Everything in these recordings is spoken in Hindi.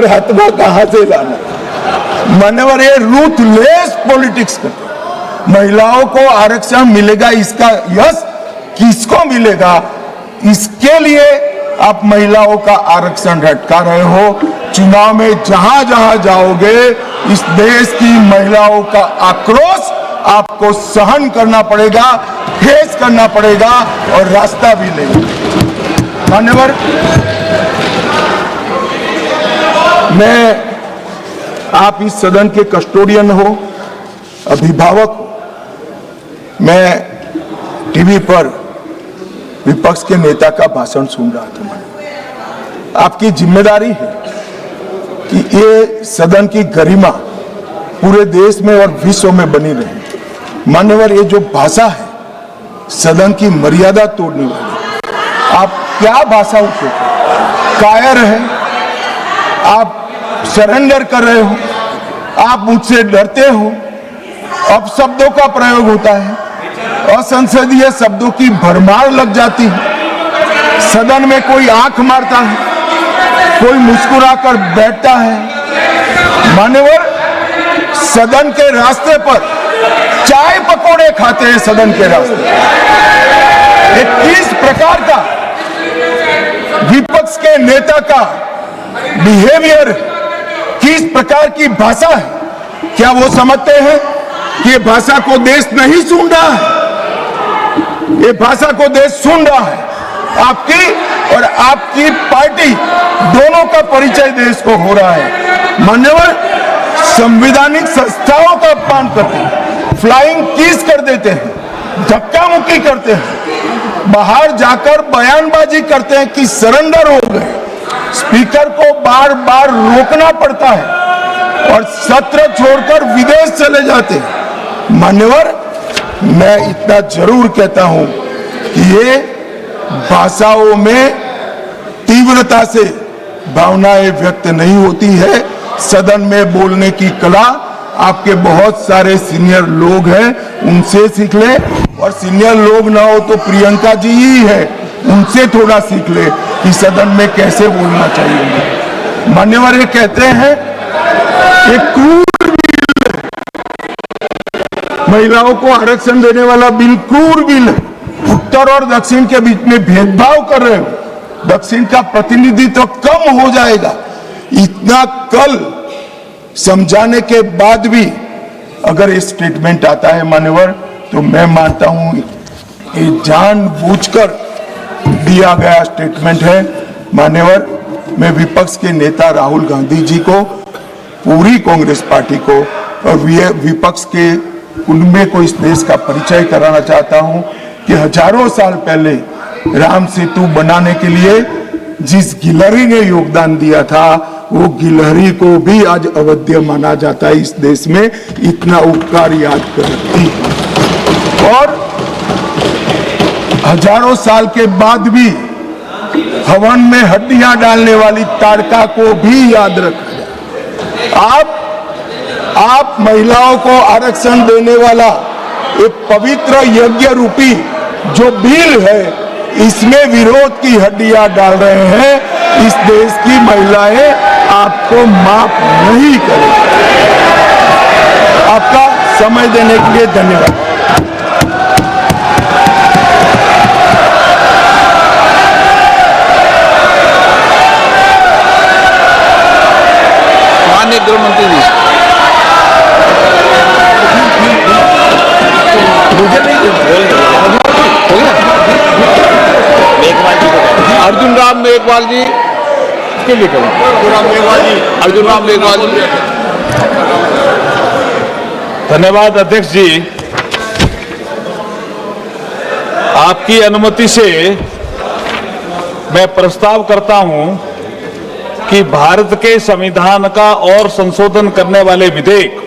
अंतरात्मा कहां से लाना। मान्यवर ये रूथलेस पॉलिटिक्स करते, महिलाओं को आरक्षण मिलेगा, इसका यश किसको मिलेगा, इसके लिए आप महिलाओं का आरक्षण लटका रहे हो। चुनाव में जहां जहां जाओगे इस देश की महिलाओं का आक्रोश आपको सहन करना पड़ेगा, फेस करना पड़ेगा और रास्ता भी लेगा। मान्यवर, मैं, आप इस सदन के कस्टोडियन हो, अभिभावक, मैं टीवी पर विपक्ष के नेता का भाषण सुन रहा था। आपकी जिम्मेदारी है कि ये सदन की गरिमा पूरे देश में और विश्व में बनी रहे। मान्यवर, ये जो भाषा है सदन की मर्यादा तोड़ने वाली, आप क्या भाषा उपयोग, कायर है, आप सरेंडर कर रहे हो, आप मुझसे डरते हो, अपशब्दों का प्रयोग होता है, असंसदीय शब्दों की भरमार लग जाती है, सदन में कोई आंख मारता है, कोई मुस्कुराकर बैठता है। मान्यवर, सदन के रास्ते पर चाय पकौड़े खाते हैं, सदन के रास्ते। ये किस प्रकार का विपक्ष के नेता का बिहेवियर, किस प्रकार की भाषा है? क्या वो समझते हैं कि ये भाषा को देश नहीं सुन रहा है? ये भाषा को देश सुन रहा है। आपकी और आपकी पार्टी दोनों का परिचय देश को हो रहा है। मान्यवर, संवैधानिक संस्थाओं का अपमान करते हैं, फ्लाइंग किस कर देते हैं, धक्का मुक्की करते हैं, बाहर जाकर बयानबाजी करते हैं कि सरेंडर हो गए। स्पीकर को बार बार रोकना पड़ता है और सत्र छोड़कर विदेश चले जाते हैं। मान्यवर, मैं इतना जरूर कहता हूं कि ये भाषाओं में तीव्रता से भावनाएं व्यक्त नहीं होती है। सदन में बोलने की कला आपके बहुत सारे सीनियर लोग हैं, उनसे सीख ले, और सीनियर लोग ना हो तो प्रियंका जी ही है, उनसे थोड़ा सीख ले कि सदन में कैसे बोलना चाहिए। मान्यवर, ये कहते हैं कि क्रूर बिल, महिलाओं को आरक्षण देने वाला बिल क्रूर बिल है, उत्तर और दक्षिण के बीच में भेदभाव कर रहे हो, दक्षिण का प्रतिनिधित्व कम हो जाएगा। इतना कल समझाने के बाद भी अगर ये स्टेटमेंट आता है मान्यवर, तो मैं मानता हूं ये जानबूझकर दिया गया स्टेटमेंट है। मान्यवर, मैं विपक्ष के नेता राहुल गांधी जी को, पूरी कांग्रेस पार्टी को और विपक्ष के कुनबे को इस देश का परिचय कराना चाहता हूं कि हजारों साल पहले राम सेतु बनाने के लिए जिस गिलहरी ने योगदान दिया था, वो गिलहरी को भी आज अवध्य माना जाता है इस देश में। इतना उपकार याद करती, और हजारों साल के बाद भी हवन में हड्डियां डालने वाली ताड़का को भी याद रखा जाए। आप महिलाओं को आरक्षण देने वाला एक पवित्र यज्ञ रूपी जो बिल है, इसमें विरोध की हड्डियां डाल रहे हैं। इस देश की महिलाएं आपको माफ नहीं करेंगी। आपका समय देने के लिए धन्यवाद। माननीय गृह मंत्री जी, अर्जुन राम मेघवाल जी के लिए करूँ। अर्जुन राम मेघवाल जी। धन्यवाद अध्यक्ष जी। आपकी अनुमति से मैं प्रस्ताव करता हूं कि भारत के संविधान का और संशोधन करने वाले विधेयक,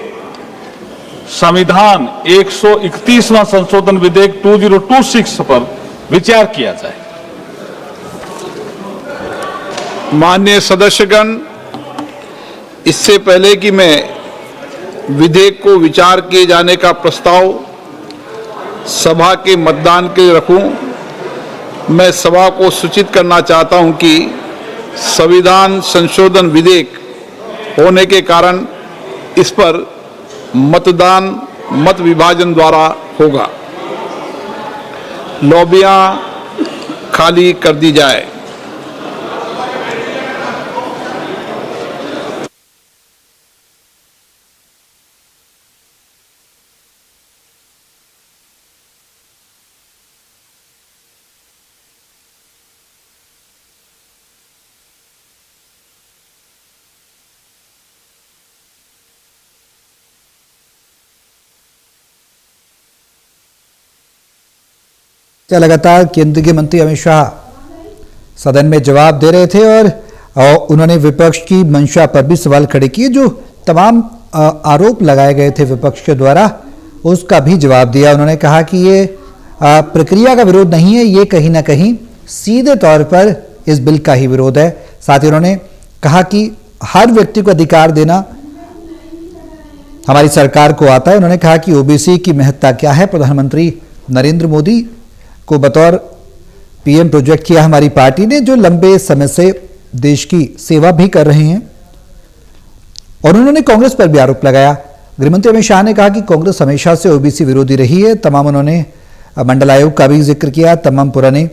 संविधान 131वां संशोधन विधेयक 2026 पर विचार किया जाए। माननीय सदस्यगण, इससे पहले कि मैं विधेयक को विचार किए जाने का प्रस्ताव सभा के मतदान के लिए रखूं, मैं सभा को सूचित करना चाहता हूं कि संविधान संशोधन विधेयक होने के कारण इस पर मतदान मत विभाजन द्वारा होगा। लॉबियां खाली कर दी जाए। लगातार केंद्रीय मंत्री अमित शाह सदन में जवाब दे रहे थे और उन्होंने विपक्ष की मंशा पर भी सवाल खड़े किए। जो तमाम आरोप लगाए गए थे विपक्ष के द्वारा उसका भी जवाब दिया। उन्होंने कहा कि ये प्रक्रिया का विरोध नहीं है, ये कहीं ना कहीं सीधे तौर पर इस बिल का ही विरोध है। साथ ही उन्होंने कहा कि हर व्यक्ति को अधिकार देना हमारी सरकार को आता है। उन्होंने कहा कि ओबीसी की महत्ता क्या है, प्रधानमंत्री नरेंद्र मोदी को बतौर पीएम प्रोजेक्ट किया हमारी पार्टी ने, जो लंबे समय से देश की सेवा भी कर रहे हैं। और उन्होंने कांग्रेस पर भी आरोप लगाया। गृहमंत्री अमित शाह ने कहा कि कांग्रेस हमेशा से ओबीसी विरोधी रही है। तमाम उन्होंने मंडल आयोग का भी जिक्र किया। तमाम पुराने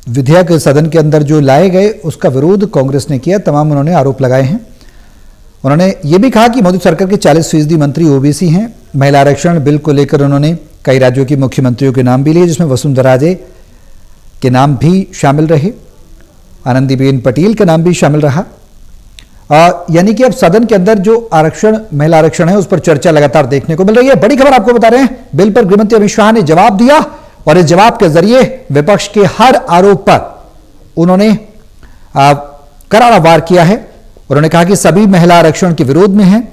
विधेयक सदन के अंदर जो लाए गए उसका विरोध कांग्रेस ने किया। तमाम उन्होंने आरोप लगाए हैं। उन्होंने ये भी कहा कि मोदी सरकार के 40% मंत्री ओबीसी हैं। महिला आरक्षण बिल को लेकर उन्होंने कई राज्यों के मुख्यमंत्रियों के नाम भी लिए, जिसमें वसुंधरा राजे के नाम भी शामिल रहे, आनंदीबेन पटेल का नाम भी शामिल रहा। यानी कि अब सदन के अंदर जो आरक्षण, महिला आरक्षण है, उस पर चर्चा लगातार देखने को मिल रही है। बड़ी खबर आपको बता रहे हैं, बिल पर गृहमंत्री अमित शाह ने जवाब दिया और इस जवाब के जरिए विपक्ष के हर आरोप पर उन्होंने करारा वार किया है। उन्होंने कहा कि सभी महिला आरक्षण के विरोध में हैं,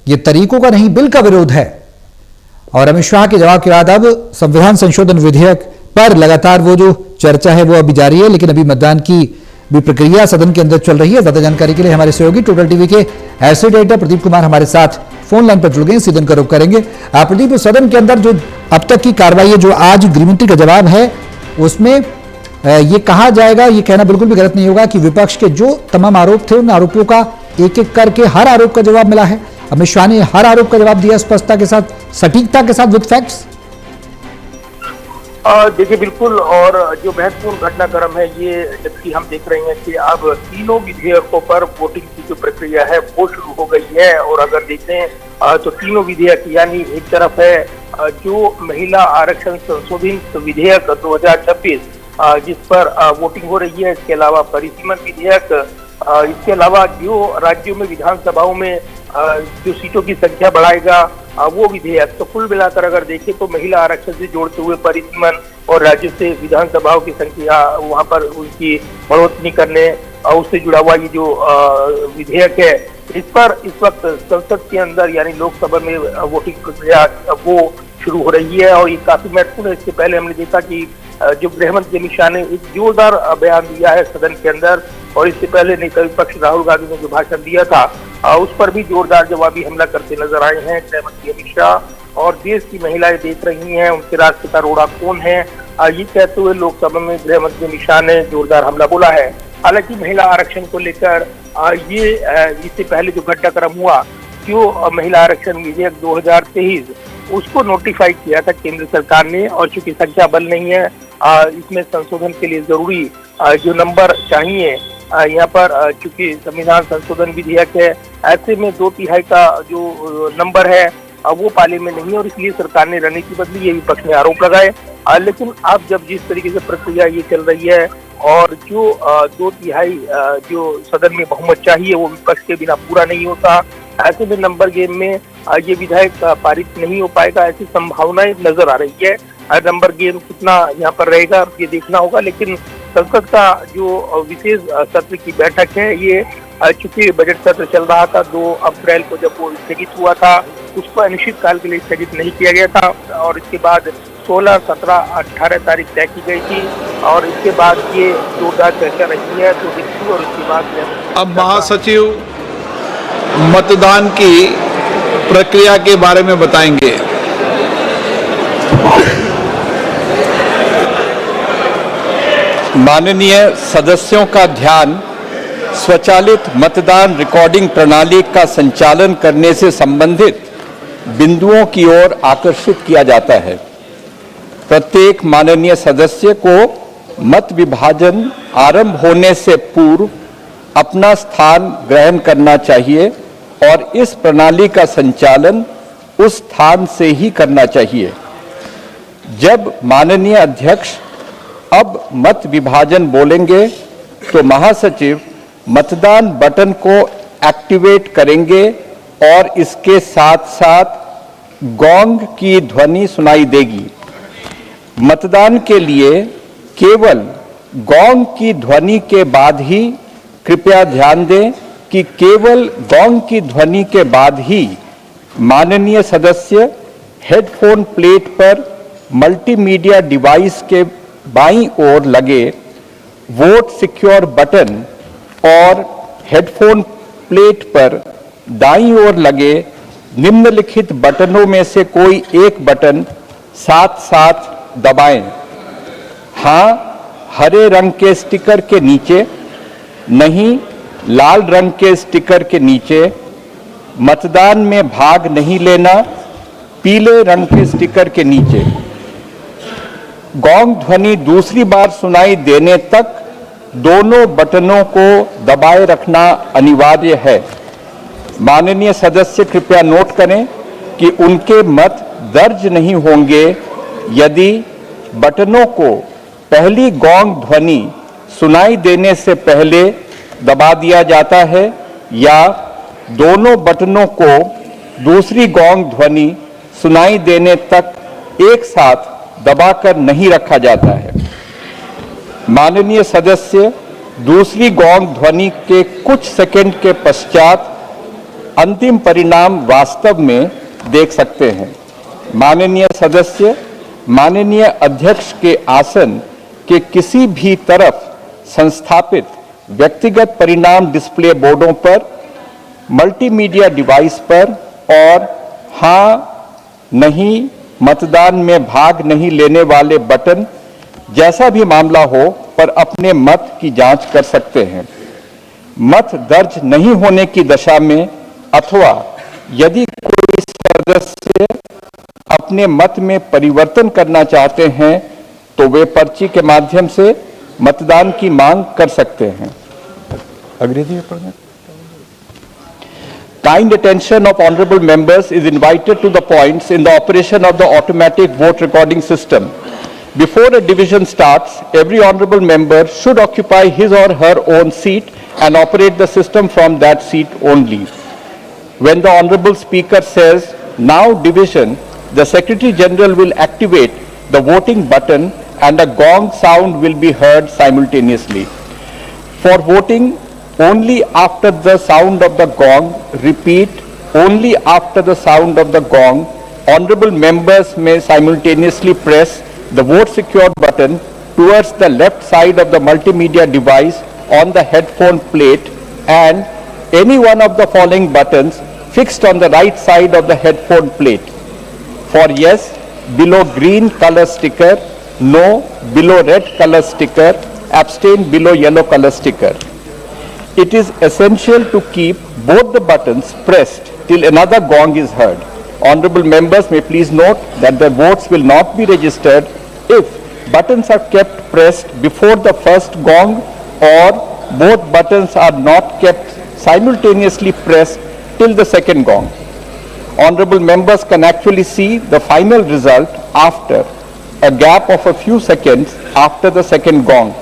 ये तरीकों का नहीं बिल का विरोध है। और अमित शाह के जवाब के बाद अब संविधान संशोधन विधेयक पर लगातार वो जो चर्चा है वो अभी जारी है, लेकिन अभी मतदान की भी प्रक्रिया सदन के अंदर चल रही है। ज्यादा जानकारी के लिए हमारे सहयोगी टोटल टीवी के एसोसिएट एडिटर प्रदीप कुमार हमारे साथ फोन लाइन पर जुड़ गए, सीधे उनका रुख करेंगे। प्रदीप, सदन के अंदर जो अब तक की कार्रवाई है, जो आज गृहमंत्री का जवाब है, उसमें ये कहा जाएगा, ये कहना बिल्कुल भी गलत नहीं होगा कि विपक्ष के जो तमाम आरोप थे उन आरोपों का एक एक करके हर आरोप का जवाब मिला है। अमित शाह ने हर आरोप का जवाब दिया स्पष्टता के साथ, सटीकता के साथ, विद फैक्ट्स। देखिए बिल्कुल, और जो महत्वपूर्ण घटनाक्रम है ये, जबकि हम देख रहे हैं कि अब तीनों विधेयकों पर वोटिंग की जो प्रक्रिया है वो शुरू हो गई है। और अगर देखें तो तीनों विधेयक, यानी एक तरफ है जो महिला आरक्षण संशोधित विधेयक 2026 जिस पर वोटिंग हो रही है, इसके अलावा परिसीमन विधेयक, इसके अलावा जो राज्यों में विधानसभाओं में जो सीटों की संख्या बढ़ाएगा वो विधेयक। तो कुल मिलाकर अगर देखें तो महिला आरक्षण से जोड़ते हुए परिसीमन और राज्यों से विधानसभाओं की संख्या वहां पर उनकी बढ़ोतरी करने उससे जुड़ा हुआ ये जो विधेयक है, इस पर इस वक्त संसद के अंदर यानी लोकसभा में वोटिंग प्रक्रिया वो शुरू हो रही है। और ये काफी महत्वपूर्ण है। इससे पहले हमने देखा कि जो गृहमंत्री अमित शाह ने एक जोरदार बयान दिया है सदन के अंदर, और इससे पहले नेता विपक्ष राहुल गांधी ने जो भाषण दिया था उस पर भी जोरदार जवाबी हमला करते नजर आए हैं गृहमंत्री अमित शाह। और देश की महिलाएं देख रही हैं उनके राष्ट्रपिता रोड़ा कौन है, ये कहते हुए लोकसभा में गृहमंत्री अमित शाह ने जोरदार हमला बोला है। हालांकि महिला आरक्षण को लेकर ये इससे पहले जो घटनाक्रम हुआ, जो महिला आरक्षण विधेयक 2023 उसको नोटिफाई किया था केंद्र सरकार ने, और चूंकि संख्या बल नहीं है इसमें संशोधन के लिए जरूरी जो नंबर चाहिए, यहाँ पर चूंकि संविधान संशोधन विधेयक है, ऐसे में 2/3 का जो नंबर है वो पाले में नहीं है, और इसलिए सरकार ने रणनीति बदली, ये विपक्ष ने आरोप लगाए। लेकिन अब जब जिस तरीके से प्रक्रिया ये चल रही है और जो 2/3 जो सदन में बहुमत चाहिए वो विपक्ष के बिना पूरा नहीं होता, ऐसे में नंबर गेम में ये विधेयक पारित नहीं हो पाएगा, ऐसी संभावनाएं नजर आ रही है। नंबर गेम कितना यहाँ पर रहेगा ये देखना होगा। लेकिन संसद का जो विशेष सत्र की बैठक है, ये चूंकि बजट सत्र चल रहा था 2 अप्रैल को जब वो स्थगित हुआ था, उसको अनिश्चित काल के लिए स्थगित नहीं किया गया था, और इसके बाद 16, 17, 18 तारीख तय की गई थी, और इसके बाद ये जोरदार चर्चा रही है। तो देखिए, और इसके बाद अब महासचिव मतदान की प्रक्रिया के बारे में बताएंगे। माननीय सदस्यों का ध्यान स्वचालित मतदान रिकॉर्डिंग प्रणाली का संचालन करने से संबंधित बिंदुओं की ओर आकर्षित किया जाता है। प्रत्येक माननीय सदस्य को मत विभाजन आरंभ होने से पूर्व अपना स्थान ग्रहण करना चाहिए और इस प्रणाली का संचालन उस स्थान से ही करना चाहिए। जब माननीय अध्यक्ष अब मत विभाजन बोलेंगे तो महासचिव मतदान बटन को एक्टिवेट करेंगे और इसके साथ साथ गोंग की ध्वनि सुनाई देगी। मतदान के लिए केवल गोंग की ध्वनि के बाद ही, कृपया ध्यान दें कि केवल गोंग की ध्वनि के बाद ही माननीय सदस्य हेडफोन प्लेट पर मल्टीमीडिया डिवाइस के बाईं ओर लगे वोट सिक्योर बटन और हेडफोन प्लेट पर दाईं ओर लगे निम्नलिखित बटनों में से कोई एक बटन साथ साथ दबाएं। हाँ, हरे रंग के स्टिकर के नीचे, नहीं लाल रंग के स्टिकर के नीचे। मतदान में भाग नहीं लेना, पीले रंग के स्टिकर के नीचे। गोंग ध्वनि दूसरी बार सुनाई देने तक दोनों बटनों को दबाए रखना अनिवार्य है। माननीय सदस्य कृपया नोट करें कि उनके मत दर्ज नहीं होंगे यदि बटनों को पहली गोंग ध्वनि सुनाई देने से पहले दबा दिया जाता है या दोनों बटनों को दूसरी गोंग ध्वनि सुनाई देने तक एक साथ दबाकर नहीं रखा जाता है। माननीय सदस्य दूसरी गोंग ध्वनि के कुछ सेकंड के पश्चात अंतिम परिणाम वास्तव में देख सकते हैं। माननीय सदस्य माननीय अध्यक्ष के आसन के किसी भी तरफ संस्थापित व्यक्तिगत परिणाम डिस्प्ले बोर्डों पर, मल्टीमीडिया डिवाइस पर और हाँ, नहीं, मतदान में भाग नहीं लेने वाले बटन जैसा भी मामला हो पर अपने मत की जांच कर सकते हैं। मत दर्ज नहीं होने की दशा में अथवा यदि कोई सदस्य अपने मत में परिवर्तन करना चाहते हैं तो वे पर्ची के माध्यम से मतदान की मांग कर सकते हैं। अंग्रेजी में Kind attention of honorable members is invited to the points in the operation of the automatic vote recording system. Before a division starts, every honorable member should occupy his or her own seat and operate the system from that seat only. When the honorable speaker says, "Now division," the Secretary General will activate the voting button and a gong sound will be heard simultaneously. For voting, only after the sound of the gong, repeat, only after the sound of the gong, honorable members may simultaneously press the vote secure button towards the left side of the multimedia device on the headphone plate and any one of the following buttons fixed on the right side of the headphone plate. For yes, below green color sticker, no, below red color sticker, abstain below yellow color sticker. It is essential to keep both the buttons pressed till another gong is heard. Honorable members may please note that their votes will not be registered if buttons are kept pressed before the first gong or both buttons are not kept simultaneously pressed till the second gong. Honorable members can actually see the final result after a gap of a few seconds after the second gong.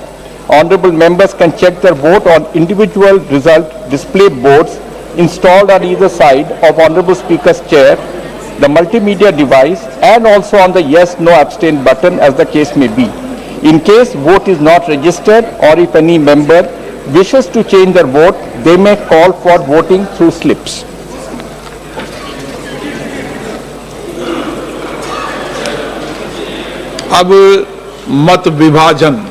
Honorable members can check their vote on individual result display boards installed on either side of Honorable Speaker's chair, the multimedia device, and also on the yes, no, abstain button as the case may be. In case vote is not registered or if any member wishes to change their vote, they may call for voting through slips. अब मत विभाजन।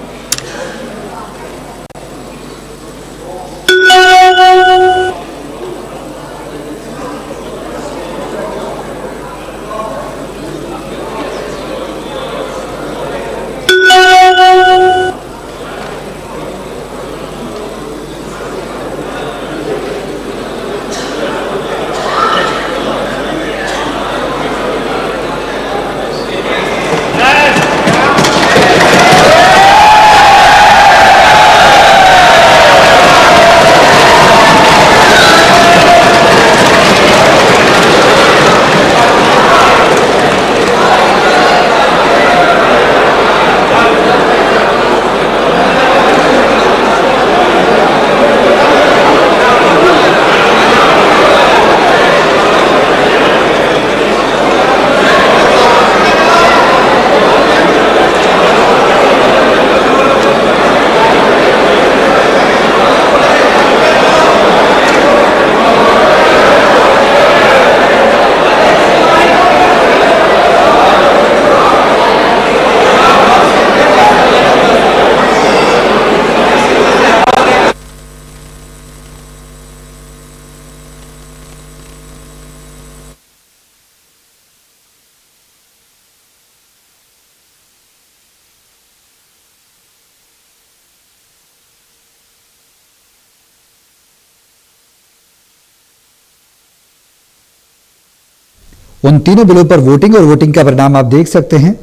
उन तीनों बिलों पर वोटिंग, और वोटिंग का परिणाम आप देख सकते हैं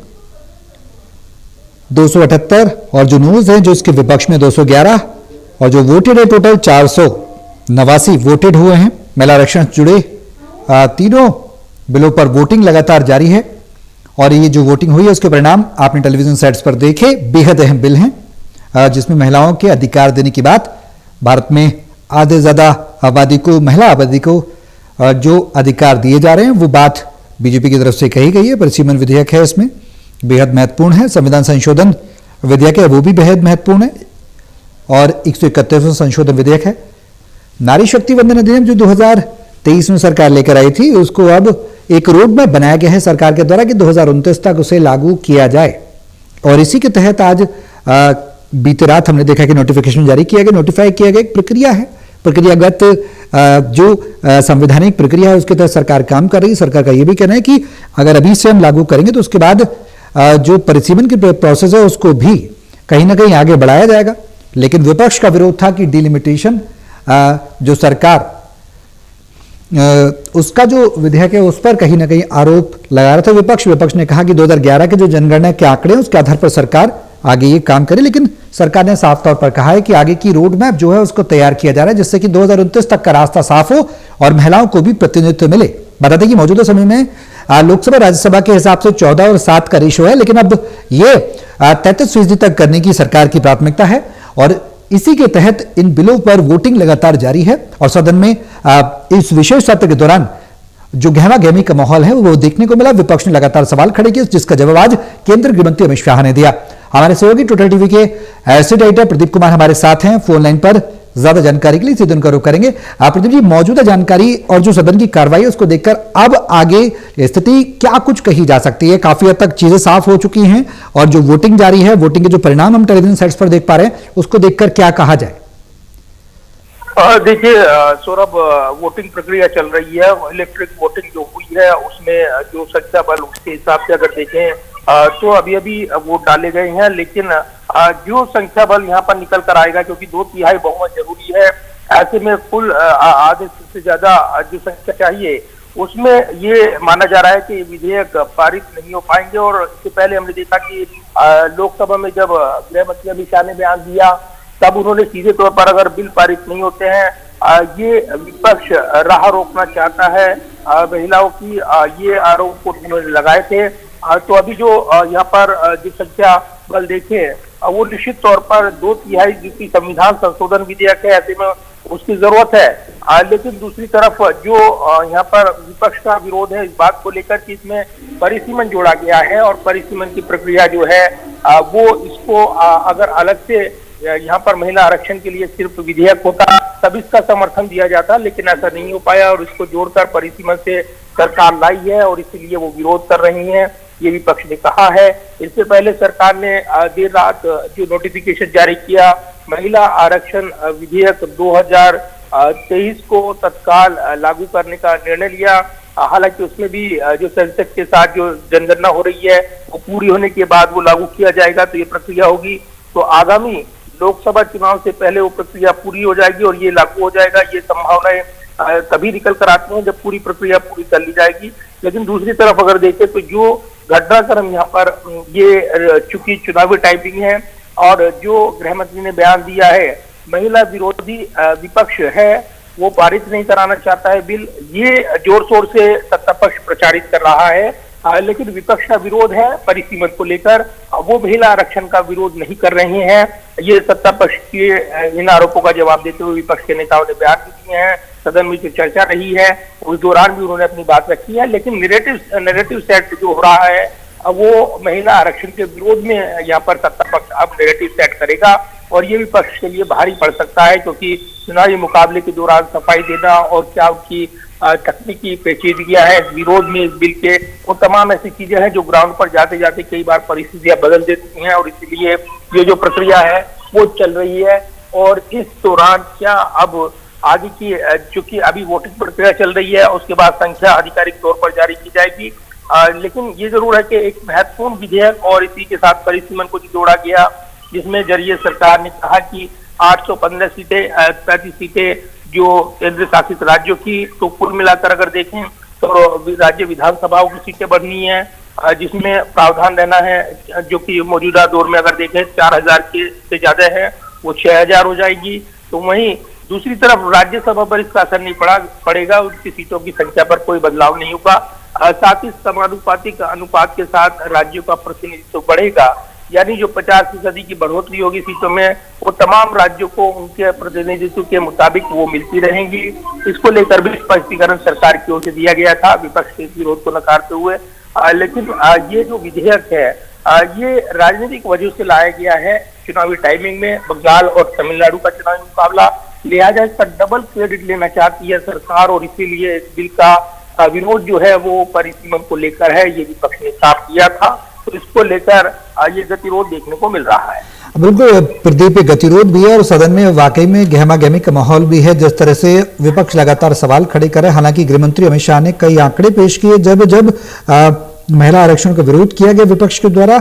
278, और जो नोज हैं जो इसके विपक्ष में 211, और जो वोटेड है टोटल 489 वोटेड हुए हैं। महिला आरक्षण से जुड़े तीनों बिलों पर वोटिंग लगातार जारी है, और ये जो वोटिंग हुई है उसके परिणाम आपने टेलीविजन सेट्स पर देखे। बेहद अहम बिल हैं जिसमें महिलाओं के अधिकार देने की बात, भारत में आधे ज्यादा आबादी को, महिला आबादी को जो अधिकार दिए जा रहे हैं वो बात बीजेपी की तरफ से कही गई है। परिसीमन विधेयक है, इसमें बेहद महत्वपूर्ण है। संविधान संशोधन विधेयक है वो भी बेहद महत्वपूर्ण है, और 131वां संशोधन विधेयक है। नारी शक्ति वंदन अधिनियम जो 2023 में सरकार लेकर आई थी, उसको अब एक रोड मैप बनाया गया है सरकार के द्वारा कि 2029 तक उसे लागू किया जाए, और इसी के तहत आज बीते रात हमने देखा कि नोटिफिकेशन जारी किया गया, नोटिफाई किया गया। एक प्रक्रिया है, प्रक्रियागत जो संवैधानिक प्रक्रिया है उसके तहत सरकार काम कर रही है। सरकार का यह भी कहना है कि अगर अभी से हम लागू करेंगे तो उसके बाद जो परिसीमन की प्रोसेस है उसको भी कहीं ना कहीं आगे बढ़ाया जाएगा। लेकिन विपक्ष का विरोध था कि डिलिमिटेशन जो सरकार उसका जो विधेयक है उस पर कहीं ना कहीं आरोप लगा रहा था विपक्ष ने कहा कि 2011 के जो जनगणना के आंकड़े हैं उसके आधार पर सरकार आगे ये काम करे। लेकिन सरकार ने साफ तौर पर कहा है कि आगे की रोड मैप जो है उसको तैयार किया जा रहा है, जिससे कि 2029 तक का रास्ता साफ हो और महिलाओं को भी प्रतिनिधित्व मिले। बता दें कि मौजूदा समय में लोकसभा राज्यसभा के हिसाब से 14 और 7 का रेशो है, लेकिन अब ये 33% तक करने की सरकार की प्राथमिकता है, और इसी के तहत इन बिलों पर वोटिंग लगातार जारी है। और सदन में इस विशेष सत्र के दौरान जो गहमा गहमी का माहौल है वो देखने को मिला। विपक्ष ने लगातार सवाल खड़े किए, जिसका जवाब आज केंद्रीय गृह मंत्री अमित शाह ने दिया। हमारे सहयोगी टोटल टीवी के एसिड एडिटर प्रदीप कुमार हमारे साथ हैं फोन लाइन पर ज्यादा जानकारी के लिए, सीधे उनका रुख करेंगे। प्रदीप जी, मौजूदा जानकारी और जो सदन की कार्रवाई है उसको देखकर अब आगे स्थिति क्या कुछ कही जा सकती है? काफी हद तक चीजें साफ हो चुकी हैं, और जो वोटिंग जारी है, वोटिंग के जो परिणाम हम टेलीविजन सेट्स पर देख पा रहे हैं, उसको देखकर क्या कहा जाए? देखिए सौरभ, वोटिंग प्रक्रिया चल रही है। इलेक्ट्रिक वोटिंग जो हुई है उसमें जो संख्या बल उसके हिसाब से अगर देखें तो अभी वोट डाले गए हैं, लेकिन जो संख्या बल यहाँ पर निकल कर आएगा, क्योंकि 2/3 बहुमत जरूरी है, ऐसे में कुल आधे से ज्यादा जो संख्या चाहिए उसमें ये माना जा रहा है कि विधेयक पारित नहीं हो पाएंगे। और इससे पहले हमने देखा कि लोकसभा में जब गृह मंत्री अमित शाह ने बयान दिया तब उन्होंने सीधे तौर पर अगर बिल पारित नहीं होते हैं, ये विपक्ष राह रोकना चाहता है महिलाओं की, ये आरोप को उन्होंने लगाए थे। तो अभी जो यहाँ पर जो संख्या बल देखे वो निश्चित तौर पर 2/3 जिसकी संविधान संशोधन विधेयक है, ऐसे में उसकी जरूरत है। लेकिन दूसरी तरफ जो यहाँ पर विपक्ष का विरोध है इस बात को लेकर कि इसमें परिसीमन जोड़ा गया है, और परिसीमन की प्रक्रिया जो है वो इसको अगर अलग से यहाँ पर महिला आरक्षण के लिए सिर्फ विधेयक होता तब इसका समर्थन दिया जाता, लेकिन ऐसा नहीं हो पाया, और इसको जोड़कर परिसीमन से सरकार लाई है और इसीलिए वो विरोध कर रही है, ये विपक्ष ने कहा है। इससे पहले सरकार ने देर रात जो नोटिफिकेशन जारी किया, महिला आरक्षण विधेयक 2023 को तत्काल लागू करने का निर्णय लिया। हालांकि उसमें भी जो सेंसस के साथ जो जनगणना हो रही है वो पूरी होने के बाद वो लागू किया जाएगा, तो ये प्रक्रिया होगी। तो आगामी लोकसभा चुनाव से पहले वो प्रक्रिया पूरी हो जाएगी और ये लागू हो जाएगा। ये संभावनाएं तभी निकल कर आती हैं जब पूरी प्रक्रिया पूरी कर ली जाएगी। लेकिन दूसरी तरफ अगर देखें तो जो घटनाक्रम यहाँ पर ये चूंकि चुनावी टाइमिंग है और जो गृह मंत्री ने बयान दिया है, महिला विरोधी विपक्ष है वो पारित नहीं कराना चाहता है बिल, ये जोर शोर से सत्ता पक्ष प्रचारित कर रहा है। लेकिन विपक्ष का विरोध है परिसीमन को लेकर, वो महिला आरक्षण का विरोध नहीं कर रहे हैं। ये सत्ता पक्ष के इन आरोपों का जवाब देते हुए विपक्ष के नेताओं ने बयान दिए हैं। सदन में जो चर्चा रही है उस दौरान भी उन्होंने अपनी बात रखी है, लेकिन नैरेटिव सेट जो हो रहा है वो महिला आरक्षण के विरोध में यहाँ पर सत्ता पक्ष अब नैरेटिव सेट करेगा, और ये विपक्ष के लिए भारी पड़ सकता है, क्योंकि चुनावी मुकाबले के दौरान सफाई देना और क्या उनकी तकनीकी पेचीदगियां है विरोध में इस बिल के, वो तमाम ऐसी चीजें हैं जो ग्राउंड पर जाते जाते कई बार परिस्थितियां बदल देती हैं, और इसीलिए ये जो प्रक्रिया है वो चल रही है। और इस दौरान क्या अब आगे की, चूंकि अभी वोटिंग प्रक्रिया चल रही है, उसके बाद संख्या आधिकारिक तौर पर जारी की जाएगी, लेकिन ये जरूर है कि एक महत्वपूर्ण विधेयक और इसी के साथ परिसीमन को जोड़ा गया, जिसमें जरिए सरकार ने कहा कि 815 सीटें 35 सीटें जो केंद्र शासित राज्यों की, तो कुल मिलाकर अगर देखें तो राज्य विधानसभाओं की सीटें बढ़नी है, जिसमें प्रावधान रहना है जो कि मौजूदा दौर में अगर देखें 4000 के से ज्यादा है, वो 6000 हो जाएगी। तो वहीं दूसरी तरफ राज्यसभा पर इसका असर नहीं पड़ेगा, उनकी सीटों की संख्या पर कोई बदलाव नहीं होगा। साथ ही समानुपातिक अनुपात के साथ राज्यों का प्रतिनिधित्व बढ़ेगा, यानी जो 50% की बढ़ोतरी होगी सीटों में, वो तमाम राज्यों को उनके प्रतिनिधित्व के मुताबिक वो मिलती रहेंगी। इसको लेकर भी स्पष्टीकरण सरकार की ओर से दिया गया था विपक्ष के विरोध को नकारते हुए। लेकिन ये जो विधेयक है ये राजनीतिक वजह से लाया गया है चुनावी टाइमिंग में, बंगाल और तमिलनाडु का चुनावी मुकाबला, लिहाजा इसका डबल क्रेडिट लेना चाहती है सरकार और इसीलिए इस बिल का विरोध जो है वो परिसीमन को लेकर है, ये विपक्ष ने साफ किया था। तो इसको लेकर ये गतिरोध देखने को मिल रहा है। बिल्कुल प्रदीप, गतिरोध भी है और सदन में वाकई में गहमा गहमी का माहौल भी है। जिस तरह से विपक्ष लगातार सवाल खड़े कर रहे हैं, हालांकि गृहमंत्री अमित शाह ने कई आंकड़े पेश किए जब महिला आरक्षण का विरोध किया गया विपक्ष के द्वारा।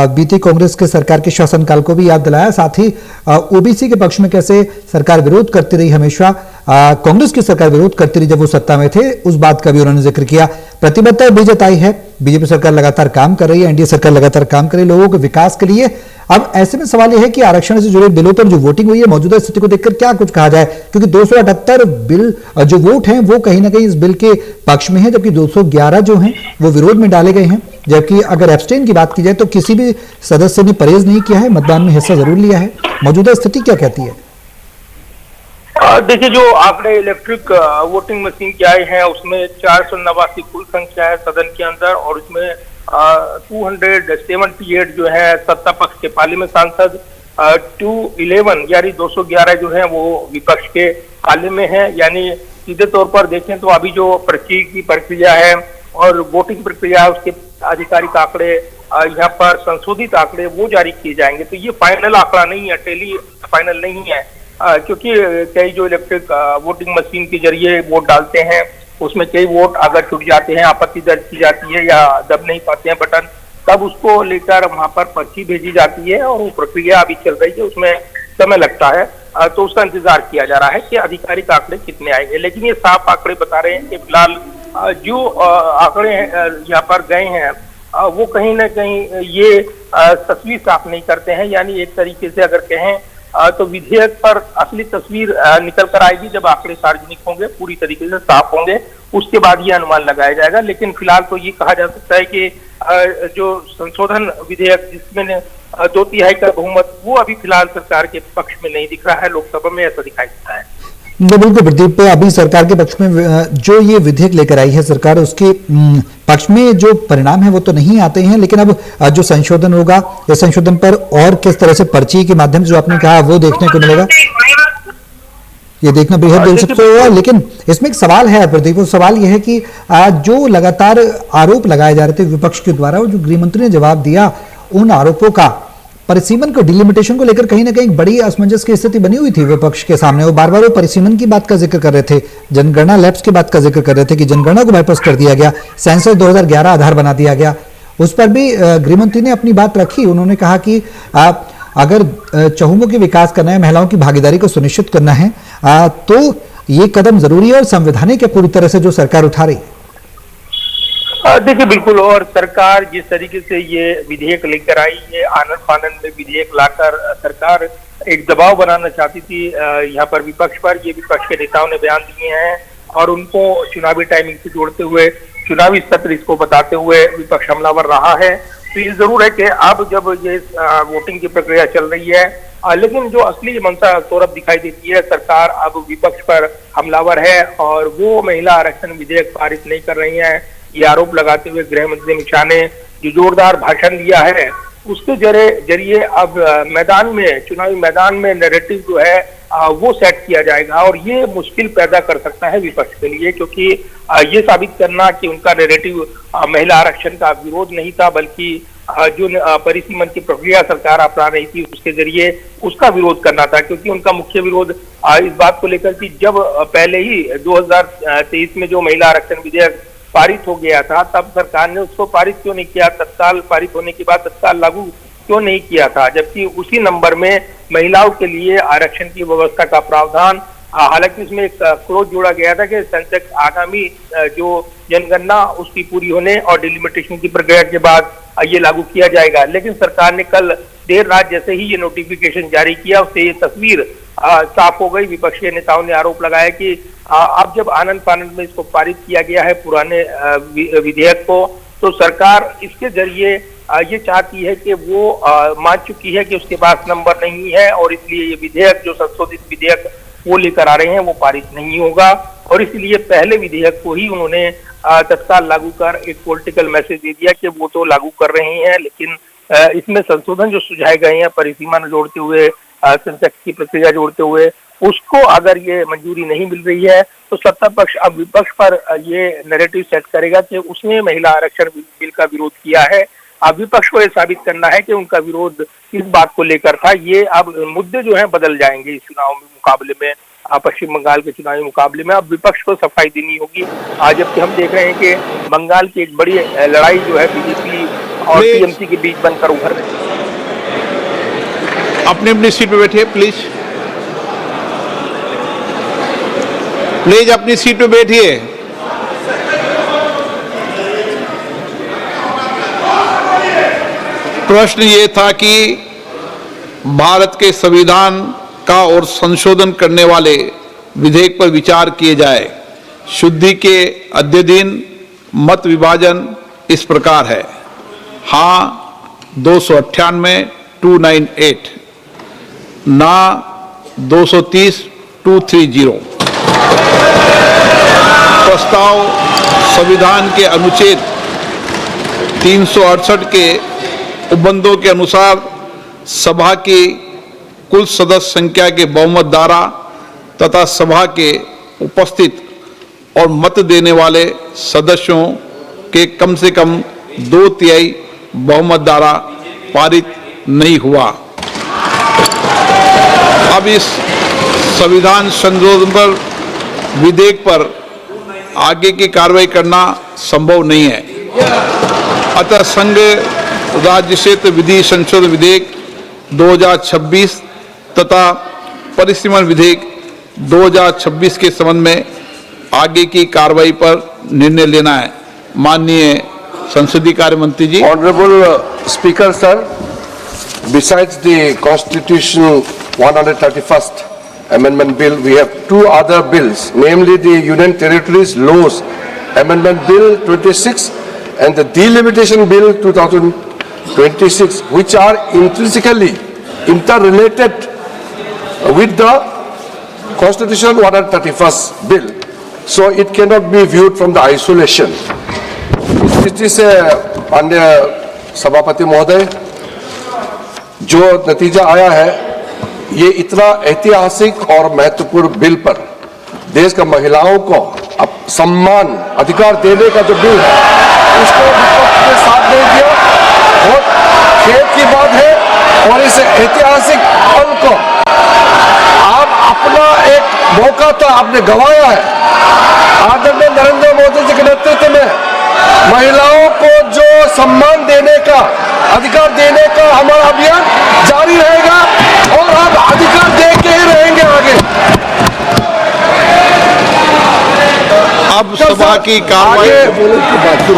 बीती कांग्रेस के सरकार के शासनकाल को भी याद दिलाया, साथ ही ओबीसी के पक्ष में कैसे सरकार विरोध करती रही, हमेशा कांग्रेस की सरकार विरोध करती रही जब वो सत्ता में थे, उस बात का भी उन्होंने जिक्र किया। प्रतिबद्धता भी जताई है, बीजेपी सरकार लगातार काम कर रही है, एनडीए सरकार लगातार काम कर रही है लोगों के विकास के लिए। अब ऐसे में सवाल यह है कि आरक्षण से जुड़े बिलों पर जो वोटिंग हुई है, मौजूदा स्थिति को देखकर क्या कुछ कहा जाए, क्योंकि 278 बिल जो वोट हैं वो कहीं ना कहीं इस बिल के पक्ष में है, जबकि 211 जो हैं वो विरोध में डाले गए हैं। जबकि अगर एब्सटेन की बात की जाए तो किसी भी सदस्य ने परहेज नहीं किया है, मतदान में हिस्सा जरूर लिया है। मौजूदा स्थिति क्या कहती है? देखिए, जो आंकड़े इलेक्ट्रिक वोटिंग मशीन के आए हैं उसमें 489 कुल संख्या है सदन के अंदर, और इसमें 278 जो है सत्ता पक्ष के पार्लियामेंट सांसद, 211 यानी 211 जो है वो विपक्ष के पाले में है। यानी सीधे तौर पर देखें तो अभी जो पर्ची की प्रक्रिया है और वोटिंग प्रक्रिया है उसके आधिकारिक आंकड़े यहाँ पर संशोधित आंकड़े वो जारी किए जाएंगे। तो ये फाइनल आंकड़ा नहीं है, टेली फाइनल नहीं है, क्योंकि कई जो इलेक्ट्रिक वोटिंग मशीन के जरिए वोट डालते हैं उसमें कई वोट अगर छूट जाते हैं, आपत्ति दर्ज की जाती है या दब नहीं पाते हैं बटन, तब उसको लेकर वहां पर पर्ची भेजी जाती है और वो प्रक्रिया अभी चल रही है, उसमें समय लगता है। तो उसका इंतजार किया जा रहा है कि आधिकारिक आंकड़े कितने आएंगे। लेकिन ये साफ आंकड़े बता रहे हैं कि फिलहाल जो आंकड़े यहाँ पर गए हैं वो कहीं ना कहीं ये तस्वीर साफ नहीं करते हैं। यानी एक तरीके से अगर कहें तो विधेयक पर असली तस्वीर निकल कर आएगी जब आंकड़े सार्वजनिक होंगे, पूरी तरीके से साफ होंगे, उसके बाद ये अनुमान लगाया जाएगा। लेकिन फिलहाल तो ये कहा जा सकता है कि जो संशोधन विधेयक जिसमें 2/3 का बहुमत, वो अभी फिलहाल सरकार के पक्ष में नहीं दिख रहा है, लोकसभा में ऐसा दिखाई देता है। बिल्कुल प्रदीप, अभी सरकार के पक्ष में जो ये विधेयक लेकर आई है सरकार, उसके पक्ष में जो परिणाम है वो तो नहीं आते हैं, लेकिन अब जो संशोधन होगा, इस संशोधन पर और किस तरह से पर्ची के माध्यम से जो आपने कहा वो देखने को मिलेगा, ये देखना बेहद दिलचस्प होगा। लेकिन इसमें एक सवाल है प्रदीप, वो सवाल यह है कि जो लगातार आरोप लगाए जा रहे थे विपक्ष के द्वारा, वो जो गृहमंत्री ने जवाब दिया, उन आरोपों का परिसीमन को, डिलिमिटेशन को लेकर कहीं ना कहीं बड़ी असमंजस की स्थिति बनी हुई थी विपक्ष के सामने। वो बार बार वो परिसीमन की बात का जिक्र कर रहे थे, जनगणना लैब्स की बात का जिक्र कर रहे थे कि जनगणना को बाईपास कर दिया गया, सेंसस 2011 आधार बना दिया गया। उस पर भी गृहमंत्री ने अपनी बात रखी। उन्होंने कहा कि अगर चहुमुखी के विकास करना है, महिलाओं की भागीदारी को सुनिश्चित करना है, तो ये कदम जरूरी है और संवैधानिक है पूरी तरह से जो सरकार उठा रही है। देखिए, बिल्कुल, और सरकार जिस तरीके से ये विधेयक लेकर आई है, आनन फानन में विधेयक लाकर सरकार एक दबाव बनाना चाहती थी यहाँ पर विपक्ष पर, ये विपक्ष के नेताओं ने बयान दिए हैं और उनको चुनावी टाइमिंग से जोड़ते हुए, चुनावी सत्र इसको बताते हुए विपक्ष हमलावर रहा है। तो ये जरूर है कि अब जब ये वोटिंग की प्रक्रिया चल रही है, लेकिन जो असली मंशा सौरभ दिखाई देती है, सरकार अब विपक्ष पर हमलावर है और वो महिला आरक्षण विधेयक पारित नहीं कर रही है, ये आरोप लगाते हुए गृह मंत्री अमित शाह ने जो जोरदार भाषण दिया है उसके जरिए अब मैदान में, चुनावी मैदान में नैरेटिव जो है वो सेट किया जाएगा और ये मुश्किल पैदा कर सकता है विपक्ष के लिए, क्योंकि ये साबित करना कि उनका नैरेटिव महिला आरक्षण का विरोध नहीं था, बल्कि जो परिसीमन की प्रक्रिया सरकार अपना रही थी उसके जरिए उसका विरोध करना था। क्योंकि उनका मुख्य विरोध इस बात को लेकर कि जब पहले ही 2023 में जो महिला आरक्षण विधेयक पारित हो गया था, तब सरकार ने उसको पारित क्यों नहीं किया, तत्काल पारित होने के बाद तत्काल लागू क्यों नहीं किया था, जबकि उसी नंबर में महिलाओं के लिए आरक्षण की व्यवस्था का प्रावधान हालांकि इसमें एक क्लोज जोड़ा गया था कि सेंसेक्स आगामी जो जनगणना उसकी पूरी होने और डिलिमिटेशन की प्रक्रिया के बाद ये लागू किया जाएगा। लेकिन सरकार ने कल देर रात जैसे ही ये नोटिफिकेशन जारी किया उससे ये तस्वीर साफ हो गई। विपक्षी नेताओं ने आरोप लगाया कि अब जब आनंद फानंद में इसको पारित किया गया है पुराने विधेयक को, तो सरकार इसके जरिए ये चाहती है कि वो मान चुकी है कि उसके पास नंबर नहीं है और इसलिए ये विधेयक जो संशोधित विधेयक वो लेकर आ रहे हैं वो पारित नहीं होगा और इसलिए पहले विधेयक को ही उन्होंने तत्काल लागू कर एक पॉलिटिकल मैसेज दे दिया कि वो तो लागू कर रहे हैं, लेकिन इसमें संशोधन जो सुझाए गए हैं परिसीमा जोड़ते हुए, सेंसेक्स की प्रक्रिया जोड़ते हुए, उसको अगर ये मंजूरी नहीं मिल रही है तो सत्ता पक्ष अब विपक्ष पर ये नैरेटिव सेट करेगा कि उसने महिला आरक्षण बिल का विरोध किया है। अब विपक्ष को ये साबित करना है कि उनका विरोध इस बात को लेकर था। ये अब मुद्दे जो हैं बदल जाएंगे इस चुनाव में मुकाबले में, पश्चिम बंगाल के चुनावी मुकाबले में अब विपक्ष को सफाई देनी होगी। जबकि हम देख रहे हैं कि बंगाल की एक बड़ी लड़ाई जो है बीजेपी और टीएमसी के बीच बनकर उभर रही है। अपनी अपनी सीट पे बैठिए प्लीज, प्लीज अपनी सीट पे बैठिए। प्रश्न ये था कि भारत के संविधान का और संशोधन करने वाले विधेयक पर विचार किए जाए। शुद्धि के अद्यतन मत विभाजन इस प्रकार है: हाँ 298 298, ना 230 230। प्रस्ताव संविधान के अनुच्छेद 368 के उपबंधों के अनुसार सभा की कुल सदस्य संख्या के बहुमत द्वारा तथा सभा के उपस्थित और मत देने वाले सदस्यों के कम से कम 2/3 बहुमत द्वारा पारित नहीं हुआ। अब इस संविधान संशोधन पर विधेयक पर आगे की कार्रवाई करना संभव नहीं है। अतः संघ राज्य क्षेत्र विधि संशोधन विधेयक 2026 तथा परिसीमन विधेयक 2026 के संबंध में आगे की कार्रवाई पर निर्णय लेना है। माननीय संसदीय कार्य मंत्री जी। Honorable Speaker, sir, besides the Constitution 131st Amendment Bill, we have two other bills, namely the Union Territories Laws Amendment Bill 26 and the Delimitation Bill 2026, which are intrinsically interrelated with the Constitution 131st Bill. So it cannot be viewed from the isolation. इस दृष्टि से माननीय सभापति महोदय, जो नतीजा आया है, ये इतना ऐतिहासिक और महत्वपूर्ण बिल पर देश का महिलाओं को अब सम्मान अधिकार देने का जो बिल है, उसको विपक्ष ने साथ नहीं दिया। बहुत खेद की बात है और इस ऐतिहासिक पल को आप अपना एक मौका था आपने गंवाया है। आदरणीय नरेंद्र मोदी जी के नेतृत्व में महिलाओं को जो सम्मान देने का, अधिकार देने का हमारा अभियान जारी रहेगा और हम अधिकार दे के ही रहेंगे आगे। अब सभा की कार्रवाई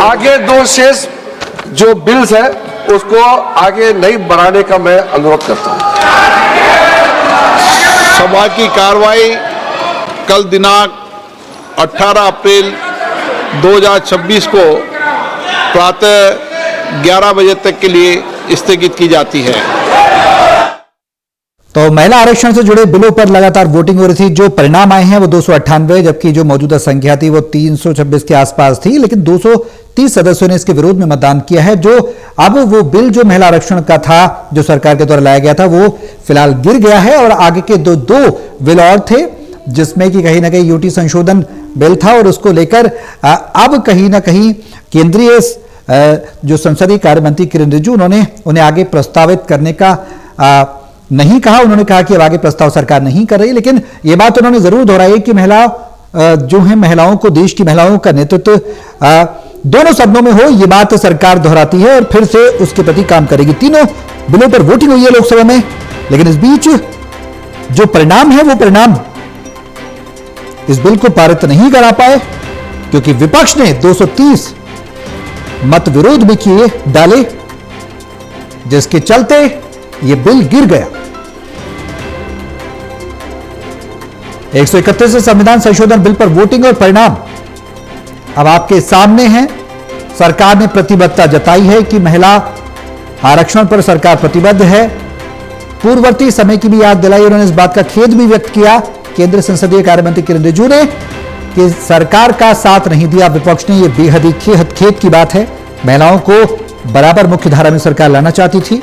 आगे दो शेष जो बिल्स है उसको आगे नहीं बढ़ाने का मैं अनुरोध करता हूं। सभा की कार्रवाई कल दिनांक 18 अप्रैल 2026 को प्रातः 11 बजे तक के लिए स्थगित की जाती है। तो महिला आरक्षण से जुड़े बिलों पर लगातार वोटिंग हो रही थी। जो परिणाम आए हैं वो 298, जबकि जो मौजूदा संख्या थी वो 326 के आसपास थी, लेकिन 230 सदस्यों ने इसके विरोध में मतदान किया है। जो अब वो बिल जो महिला आरक्षण का था, जो सरकार के द्वारा लाया गया था, वो फिलहाल गिर गया है और आगे के दो बिल और थे, जिसमें कि कहीं ना कहीं यूटी संशोधन बिल था और उसको लेकर अब कहीं ना कहीं केंद्रीय जो संसदीय कार्य मंत्री किरेन रिजिजू, उन्होंने उन्हें आगे प्रस्तावित करने का नहीं कहा। उन्होंने कहा कि अब आगे प्रस्ताव सरकार नहीं कर रही, लेकिन यह बात उन्होंने जरूर दोहराई कि जो है महिलाओं को, देश की महिलाओं का नेतृत्व दोनों सदनों में हो, यह बात सरकार दोहराती है और फिर से उसके प्रति काम करेगी। तीनों बिलों पर वोटिंग हुई है लोकसभा में, लेकिन इस बीच जो परिणाम है वो परिणाम इस बिल को पारित नहीं करा पाए क्योंकि विपक्ष ने 230 मत विरोध भी किए डाले, जिसके चलते यह बिल गिर गया। 131 संविधान संशोधन बिल पर वोटिंग और परिणाम अब आपके सामने हैं। सरकार ने प्रतिबद्धता जताई है कि महिला आरक्षण पर सरकार प्रतिबद्ध है। पूर्ववर्ती समय की भी याद दिलाई। उन्होंने इस बात का खेद भी व्यक्त किया केंद्रीय संसदीय कार्य मंत्री किरेन रिजिजू ने कि सरकार का साथ नहीं दिया विपक्ष ने। यह बेहद ही खेद की बात है। महिलाओं को बराबर मुख्य धारा में सरकार लाना चाहती थी,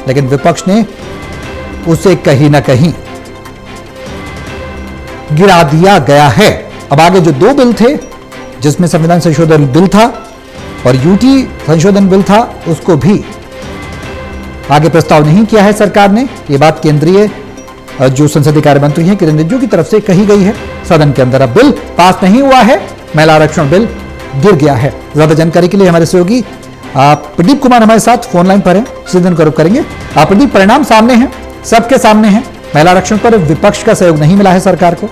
लेकिन विपक्ष ने उसे कहीं ना कहीं गिरा दिया गया है। अब आगे जो दो बिल थे, जिसमें संविधान संशोधन बिल था और यूटी संशोधन बिल था, उसको भी आगे प्रस्ताव नहीं किया है सरकार ने। यह बात केंद्रीय जो संसदीय कार्य मंत्री हैं किरेन रिजिजू की तरफ से कही गई है सदन के अंदर। अब बिल पास नहीं हुआ है, महिला आरक्षण बिल गिर गया है। ज्यादा जानकारी के लिए हमारे सहयोगी प्रदीप कुमार हमारे साथ फोन लाइन पर हैं, सीधे उनका रुख करेंगे। प्रदीप, परिणाम सामने हैं, सबके सामने हैं। महिला आरक्षण पर विपक्ष का सहयोग नहीं मिला है सरकार को।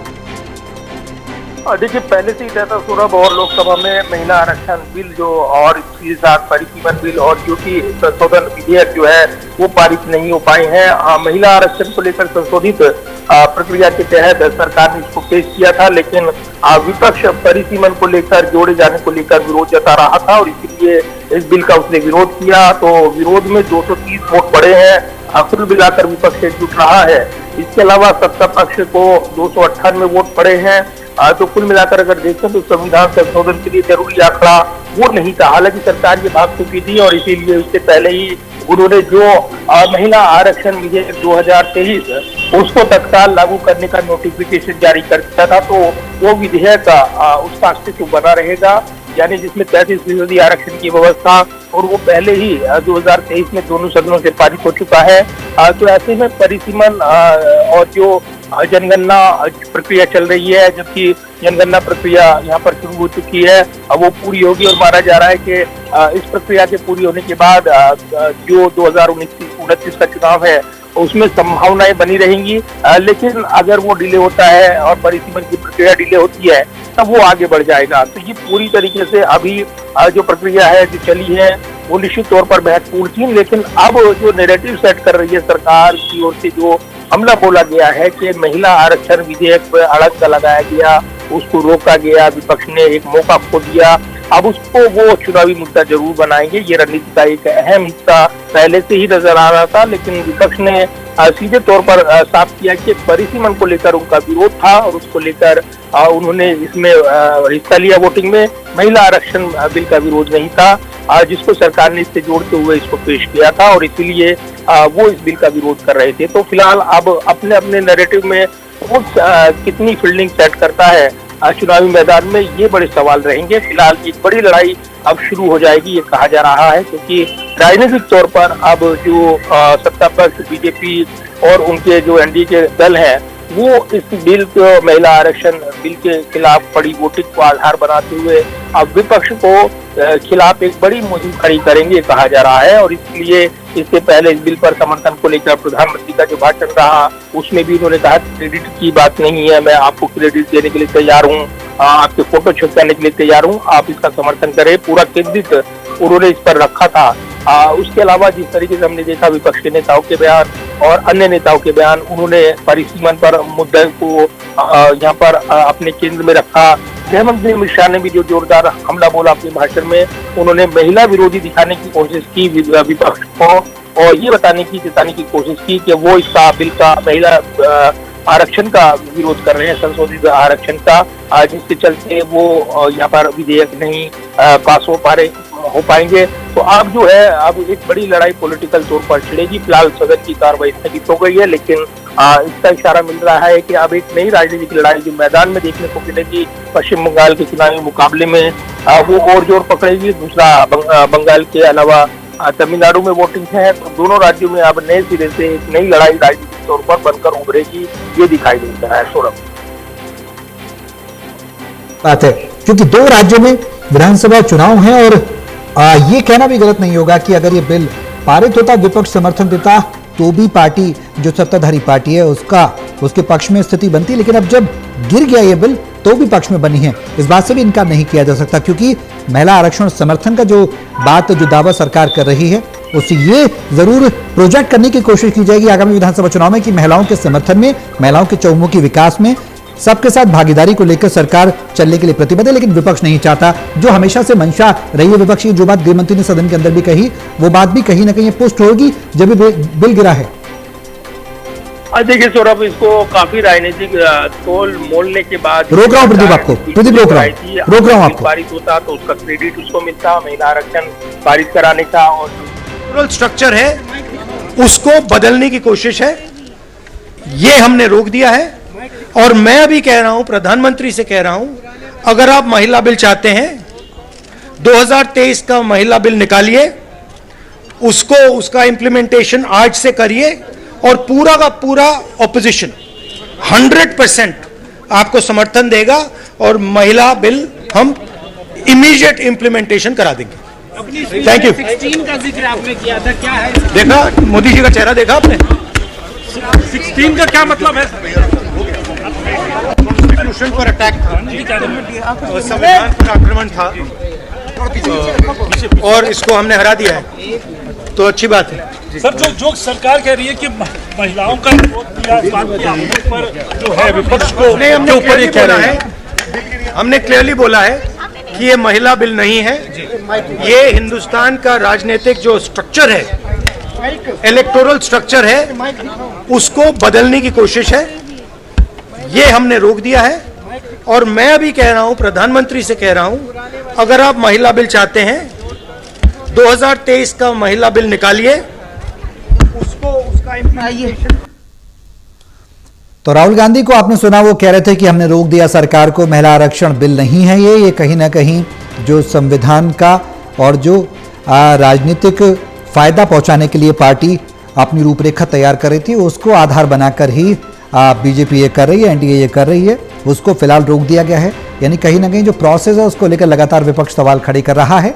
देखिए, पहले से ही तय था सौरभ, और लोकसभा में महिला आरक्षण बिल जो और इसके साथ परिसीमन बिल और यूटी संशोधन विधेयक जो है वो पारित नहीं हो पाए हैं। महिला आरक्षण को लेकर संशोधित प्रक्रिया के तहत सरकार ने इसको पेश किया था, लेकिन विपक्ष परिसीमन को लेकर जोड़े जाने को लेकर विरोध जता रहा था और इसलिए इस बिल का उसने विरोध किया। तो विरोध में 230 वोट पड़े हैं। कुल मिलाकर विपक्ष एकजुट रहा है। इसके अलावा सत्ता पक्ष को 298 वोट पड़े हैं। तो कुल मिलाकर अगर देखें तो संविधान संशोधन के लिए जरूरी आंकड़ा वो नहीं था। हालांकि सरकार ये भाग चुकी थी और इसीलिए उससे पहले ही उन्होंने जो महिला आरक्षण विधेयक 2023 उसको तत्काल लागू करने का नोटिफिकेशन जारी कर दिया था। तो वो विधेयक उसका अस्तित्व बना रहेगा, यानी जिसमें 33% आरक्षण की व्यवस्था, और वो पहले ही 2023 में दोनों सदनों से पारित हो चुका है। तो ऐसे में परिसीमन और जो जनगणना प्रक्रिया चल रही है, जबकि जनगणना प्रक्रिया यहाँ पर शुरू हो चुकी है, अब वो पूरी होगी और माना जा रहा है कि इस प्रक्रिया के पूरी होने के बाद जो 2029 का चुनाव है उसमें संभावनाएं बनी रहेंगी। लेकिन अगर वो डिले होता है और परिसीमन की प्रक्रिया डिले होती है तब वो आगे बढ़ जाएगा। तो ये पूरी तरीके से अभी जो प्रक्रिया है जो चली है वो निश्चित तौर पर महत्वपूर्ण थी, लेकिन अब जो नैरेटिव सेट कर रही है सरकार की ओर से, जो हमला बोला गया है कि महिला आरक्षण विधेयक पर अड़ंगा लगाया गया, उसको रोका गया, विपक्ष ने एक मौका खो दिया, अब उसको वो चुनावी मुद्दा जरूर बनाएंगे। ये रणनीति का एक अहम हिस्सा पहले से ही नजर आ रहा था, लेकिन विपक्ष ने सीधे तौर पर साफ किया कि परिसीमन को लेकर उनका विरोध था और उसको लेकर उन्होंने इसमें हिस्सा लिया वोटिंग में। महिला आरक्षण बिल का विरोध नहीं था, जिसको सरकार ने इससे जोड़ते हुए इसको पेश किया था और इसीलिए वो इस बिल का विरोध कर रहे थे। तो फिलहाल अब अपने अपने नैरेटिव में वो कितनी फील्डिंग सेट करता है चुनावी मैदान में, ये बड़े सवाल रहेंगे। फिलहाल एक बड़ी लड़ाई अब शुरू हो जाएगी ये कहा जा रहा है, क्योंकि राजनीतिक तौर पर अब जो सत्ता पक्ष बीजेपी और उनके जो एनडीए के दल हैं वो इस बिल को, महिला आरक्षण बिल के खिलाफ बड़ी वोटिंग को आधार बनाते हुए अब विपक्ष को खिलाफ एक बड़ी मुहिम खड़ी करेंगे कहा जा रहा है। और इसलिए इससे पहले इस बिल पर समर्थन को लेकर प्रधानमंत्री का जो भाषण रहा उसमें भी उन्होंने कहा क्रेडिट की बात नहीं है, मैं आपको क्रेडिट देने के लिए तैयार हूँ, आपके फोटो छिपकाने के लिए तैयार हूँ, आप इसका समर्थन करें, पूरा क्रेडिट उन्होंने इस पर रखा था। उसके अलावा जिस तरीके से हमने देखा विपक्ष के नेताओं के बयान और अन्य नेताओं के बयान, उन्होंने परिसीमन पर मुद्दे को यहाँ पर अपने केंद्र में रखा। गृह मंत्री अमित शाह ने भी जो जोरदार हमला बोला अपने भाषण में, उन्होंने महिला विरोधी दिखाने की कोशिश की विपक्ष को और ये जताने की कोशिश की कि वो इसका बिल का महिला आरक्षण का विरोध कर रहे हैं, संशोधित आरक्षण का, जिसके चलते वो यहाँ पर विधेयक नहीं पास हो पाएंगे। तो अब जो है अब एक बड़ी लड़ाई पॉलिटिकल तौर पर छिड़ेगी। फिलहाल सदन की कार्रवाई स्थगित हो गई है, लेकिन इसका इशारा मिल रहा है कि अब एक नई राजनीतिक लड़ाई जो मैदान में देखने को मिलेगी पश्चिम बंगाल के चुनावी मुकाबले में, वो और जोर पकड़ेगी। दूसरा बंगाल के अलावा तमिलनाडु में वोटिंग है, तो दोनों राज्यों में अब नए सिरे से एक नई लड़ाई राजनीतिक तौर पर बनकर उभरेगी, ये दिखाई देता है। सौरभ, बात है क्योंकि दो राज्यों में विधानसभा चुनाव है और ये कहना भी गलत नहीं होगा कि अगर ये बिल पारित होता, विपक्ष समर्थन देता, तो भी पार्टी जो सत्ताधारी पार्टी है उसके पक्ष में स्थिति बनती। लेकिन अब जब गिर गया ये बिल तो भी पक्ष में बनी है। इस बात से भी इनकार नहीं किया जा सकता, क्योंकि महिला आरक्षण समर्थन का जो दावा सरकार कर रही है, उससे ये जरूर प्रोजेक्ट करने की कोशिश की जाएगी आगामी विधानसभा चुनाव में कि महिलाओं के समर्थन में, महिलाओं के चहुमुखी विकास में, सबके साथ भागीदारी को लेकर सरकार चलने के लिए प्रतिबद्ध है। लेकिन विपक्ष नहीं चाहता, जो हमेशा से मंशा रही है विपक्ष की। जो बात गृह मंत्री ने सदन के अंदर भी कही, वो बात भी कहीं ना कहीं पुष्ट होगी जब भी बिल गिरा है। देखिए सौरभ, इसको काफी राजनीतिक तोल मोलने के बाद रोक रहा हूं प्रदीप आपको, प्रदीप रोक रहा हूं आपको। पारित होता तो उसका क्रेडिट उसको मिलता, महिला आरक्षण पारित कराने का। और स्ट्रक्चर है उसको बदलने की कोशिश है, ये हमने रोक दिया है। और मैं अभी कह रहा हूं, प्रधानमंत्री से कह रहा हूं, अगर आप महिला बिल चाहते हैं, 2023 का महिला बिल निकालिए, उसका इंप्लीमेंटेशन आज से करिए, और पूरा का पूरा ऑपोजिशन 100% आपको समर्थन देगा, और महिला बिल हम इमीडिएट इंप्लीमेंटेशन करा देंगे। Thank you. 16 का जिक्र आपने किया था, क्या है? देखा मोदी जी का चेहरा, देखा आपने? 16 का क्या मतलब है? कॉन्स्टिट्यूशन पर अटैक था, संविधान पर आक्रमण था, और इसको हमने हरा दिया है, तो अच्छी बात है। सर, जो सरकार कह रही है कि महिलाओं का पर जो है विपक्ष को हमने ऊपर ये बोला है, हमने क्लियरली बोला है कि ये महिला बिल नहीं है, ये हिंदुस्तान का राजनीतिक जो स्ट्रक्चर है, इलेक्टोरल स्ट्रक्चर है, उसको बदलने की कोशिश है, ये हमने रोक दिया है। और मैं अभी कह रहा हूं, प्रधानमंत्री से कह रहा हूं, अगर आप महिला बिल चाहते हैं, 2023 का महिला बिल निकालिए, उसका इंप्लीमेंटेशन। तो राहुल गांधी को आपने सुना, वो कह रहे थे कि हमने रोक दिया सरकार को, महिला आरक्षण बिल नहीं है ये कहीं ना कहीं जो संविधान का और जो राजनीतिक फायदा पहुंचाने के लिए पार्टी अपनी रूपरेखा तैयार कर रही थी, उसको आधार बनाकर ही बीजेपी ये कर रही है, एनडीए ये कर रही है, उसको फिलहाल रोक दिया गया है। यानी कहीं ना कहीं जो प्रोसेस है उसको लेकर लगातार विपक्ष सवाल खड़े कर रहा है।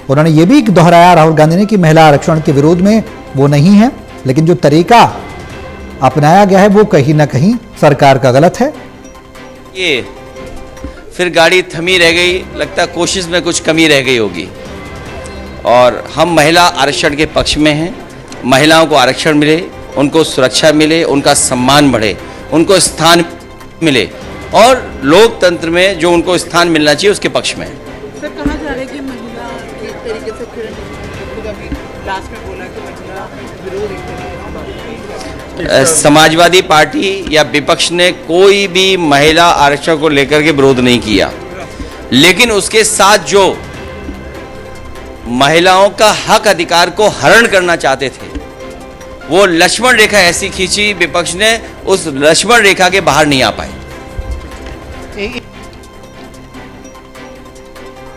उन्होंने ये भी दोहराया राहुल गांधी ने कि महिला आरक्षण के विरोध में वो नहीं है, लेकिन जो तरीका अपनाया गया है वो कहीं ना कहीं सरकार का गलत है। ये फिर गाड़ी थमी रह गई, लगता कोशिश में कुछ कमी रह गई होगी। और हम महिला आरक्षण के पक्ष में हैं, महिलाओं को आरक्षण मिले, उनको सुरक्षा मिले, उनका सम्मान बढ़े, उनको स्थान मिले, और लोकतंत्र में जो उनको स्थान मिलना चाहिए उसके पक्ष में है। सर, कहा जा रहा है कि महिला एक तरीके से लास्ट में बोला कि महिला विरोध समाजवादी पार्टी या विपक्ष ने कोई भी महिला आरक्षण को लेकर के विरोध नहीं किया, लेकिन उसके साथ जो महिलाओं का हक अधिकार को हरण करना चाहते थे, वो लक्ष्मण रेखा ऐसी खींची विपक्ष ने, उस लक्ष्मण रेखा के बाहर नहीं आ पाए।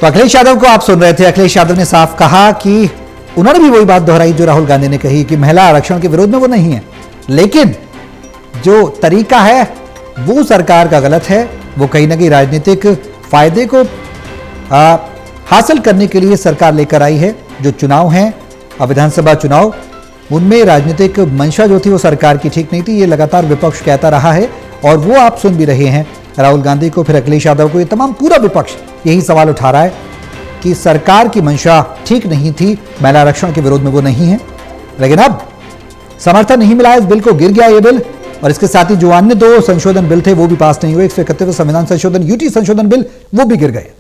तो अखिलेश यादव को आप सुन रहे थे। अखिलेश यादव ने साफ कहा कि उन्होंने भी वही बात दोहराई जो राहुल गांधी ने कही कि महिला आरक्षण के विरोध में वो नहीं है, लेकिन जो तरीका है वो सरकार का गलत है। वो कहीं ना कहीं राजनीतिक फायदे को हासिल करने के लिए सरकार लेकर आई है। जो चुनाव हैं, विधानसभा चुनाव, उनमें राजनीतिक मंशा जो थी वो सरकार की ठीक नहीं थी, ये लगातार विपक्ष कहता रहा है, और वो आप सुन भी रहे हैं राहुल गांधी को, फिर अखिलेश यादव को। ये तमाम पूरा विपक्ष यही सवाल उठा रहा है कि सरकार की मंशा ठीक नहीं थी, महिला आरक्षण के विरोध में वो नहीं है। लेकिन अब समर्थन नहीं मिला, इस बिल को, गिर गया ये बिल, और इसके साथ ही जो अन्य 2 संशोधन बिल थे वो भी पास नहीं हुए। 131 संविधान संशोधन, यूटी संशोधन बिल, वो भी गिर गए।